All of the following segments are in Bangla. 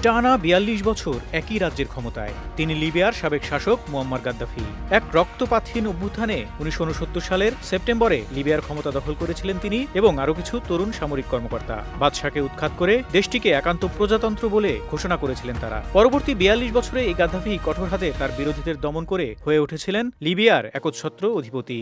টানা ৪২ বছর একই রাজ্যের ক্ষমতায় তিনি লিবিয়ার সাবেক শাসক মুয়াম্মার গাদ্দাফি। এক রক্তপাতহীন অভ্যুত্থানে ১৯৬৯ সালের সেপ্টেম্বরে লিবিয়ার ক্ষমতা দখল করেছিলেন তিনি এবং আরও কিছু তরুণ সামরিক কর্মকর্তা। বাদশাকে উৎখাত করে দেশটিকে একান্ত প্রজাতন্ত্র বলে ঘোষণা করেছিলেন তারা। পরবর্তী ৪২ বছরে এই গাদ্দাফি কঠোর হাতে তার বিরোধীদের দমন করে হয়ে উঠেছিলেন লিবিয়ার একচ্ছত্র অধিপতি।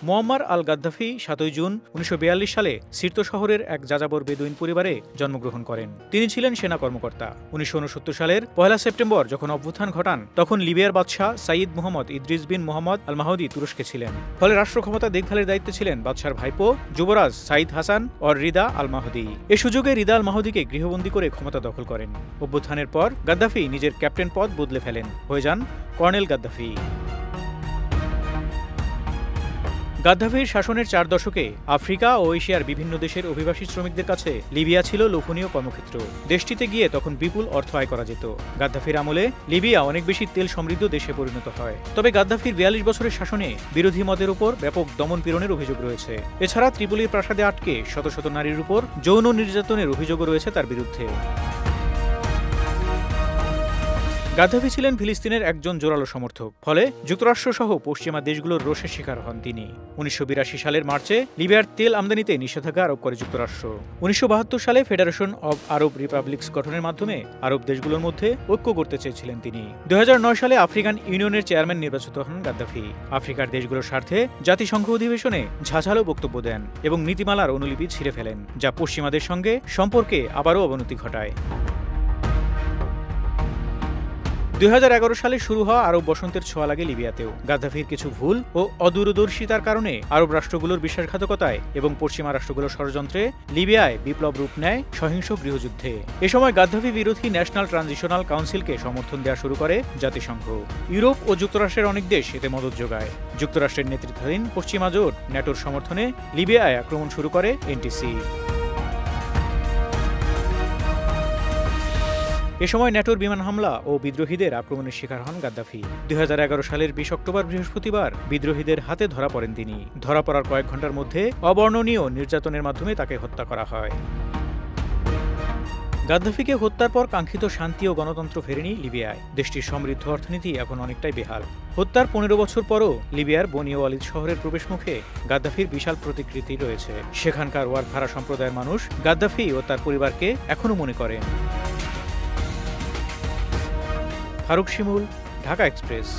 মুয়াম্মার আল গাদ্দাফি ৭ জুন ১৯৪২ সালে সির্ত শহরের এক যাযাবর বেদুইন পরিবারে জন্মগ্রহণ করেন। তিনি ছিলেন সেনা কর্মকর্তা। ১৯৬৯ সালের ১ সেপ্টেম্বর যখন অভ্যুত্থান ঘটান তখন লিবিয়ার বাদশাহ সাইদ মুহাম্মদ ইদ্রিস বিন মুহাম্মদ আল মাহদি তুরস্কে ছিলেন। ফলে রাষ্ট্র ক্ষমতা দেখভালের দায়িত্বে ছিলেন বাদশার ভাইপো যুবরাজ সাইদ হাসান অর রিদা আল মাহদি। এ সুযোগে রিদা আল মাহদিকে গৃহবন্দী করে ক্ষমতা দখল করেন। অভ্যুত্থানের পর গাদ্দাফি নিজের ক্যাপ্টেন পদ বদলে ফেলেন, হয়ে যান কর্নেল গাদ্দাফি। গাদ্দাফির শাসনের ৪ দশকে আফ্রিকা ও এশিয়ার বিভিন্ন দেশের অভিবাসী শ্রমিকদের কাছে লিবিয়া ছিল লোভনীয় কর্মক্ষেত্র। দেশটিতে গিয়ে তখন বিপুল অর্থ আয় করা যেত। গাদ্দাফির আমলে লিবিয়া অনেক বেশি তেল সমৃদ্ধ দেশে পরিণত হয়। তবে গাদ্দাফির ৪২ বছরের শাসনে বিরোধী মতের উপর ব্যাপক দমন-পীড়নের অভিযোগ রয়েছে। এছাড়া ত্রিপোলির প্রাসাদে আটকে শত শত নারীর উপর যৌন নির্যাতনের অভিযোগও রয়েছে তার বিরুদ্ধে। গাদ্দাফি ছিলেন ফিলিস্তিনের একজন জোরালো সমর্থক। ফলে যুক্তরাষ্ট্রসহ পশ্চিমা দেশগুলোর রোষের শিকার হন তিনি। ১৯৮২ সালের মার্চে লিবিয়ার তেল আমদানিতে নিষেধাজ্ঞা আরোপ করে যুক্তরাষ্ট্র। ১৯৭২ সালে ফেডারেশন অব আরব রিপাবলিকস গঠনের মাধ্যমে আরব দেশগুলোর মধ্যে ঐক্য করতে চেয়েছিলেন তিনি। ২০০৯ সালে আফ্রিকান ইউনিয়নের চেয়ারম্যান নির্বাচিত হন গাদ্দাফি। আফ্রিকার দেশগুলোর স্বার্থে জাতিসংঘ অধিবেশনে ঝাঁঝালো বক্তব্য দেন এবং নীতিমালার অনুলিপি ছিঁড়ে ফেলেন, যা পশ্চিমাদের সঙ্গে সম্পর্কে আবারও অবনতি ঘটায়। ২০১১ সালে শুরু হওয়া আরব বসন্তের ছোঁয়া লাগে লিবিয়াতেও। গাদ্দাফির কিছু ভুল ও অদূরদর্শিতার কারণে আরব রাষ্ট্রগুলোর বিশ্বাসঘাতকতায় এবং পশ্চিমা রাষ্ট্রগুলোর ষড়যন্ত্রে লিবিয়ায় বিপ্লব রূপ নেয় সহিংস গৃহযুদ্ধে। এ সময় গাদ্দাফি বিরোধী ন্যাশনাল ট্রানজিশনাল কাউন্সিলকে সমর্থন দেওয়া শুরু করে জাতিসংঘ। ইউরোপ ও যুক্তরাষ্ট্রের অনেক দেশ এতে মদত যোগায়। যুক্তরাষ্ট্রের নেতৃত্বাধীন পশ্চিমা জোট ন্যাটোর সমর্থনে লিবিয়ায় আক্রমণ শুরু করে এনটিসি। এ সময় ন্যাটোর বিমান হামলা ও বিদ্রোহীদের আক্রমণের শিকার হন গাদ্দাফি। ২০১১ সালের ২০ অক্টোবর বৃহস্পতিবার বিদ্রোহীদের হাতে ধরা পড়েন তিনি। ধরা পড়ার কয়েক ঘন্টার মধ্যে অবর্ণনীয় নির্যাতনের মাধ্যমে তাকে হত্যা করা হয়। গাদ্দাফিকে হত্যার পর কাঙ্ক্ষিত শান্তি ও গণতন্ত্র ফেরেনি লিবিয়ায়। দেশটির সমৃদ্ধ অর্থনীতি এখন অনেকটাই বেহাল। হত্যার ১৫ বছর পরও লিবিয়ার বনি ওয়ালিদ শহরের প্রবেশমুখে গাদ্দাফির বিশাল প্রতিকৃতি রয়েছে। সেখানকার ওয়ারভারা সম্প্রদায়ের মানুষ গাদ্দাফি ও তার পরিবারকে এখনও মনে করেন। ফারুক শিমুল, ঢাকা এক্সপ্রেস।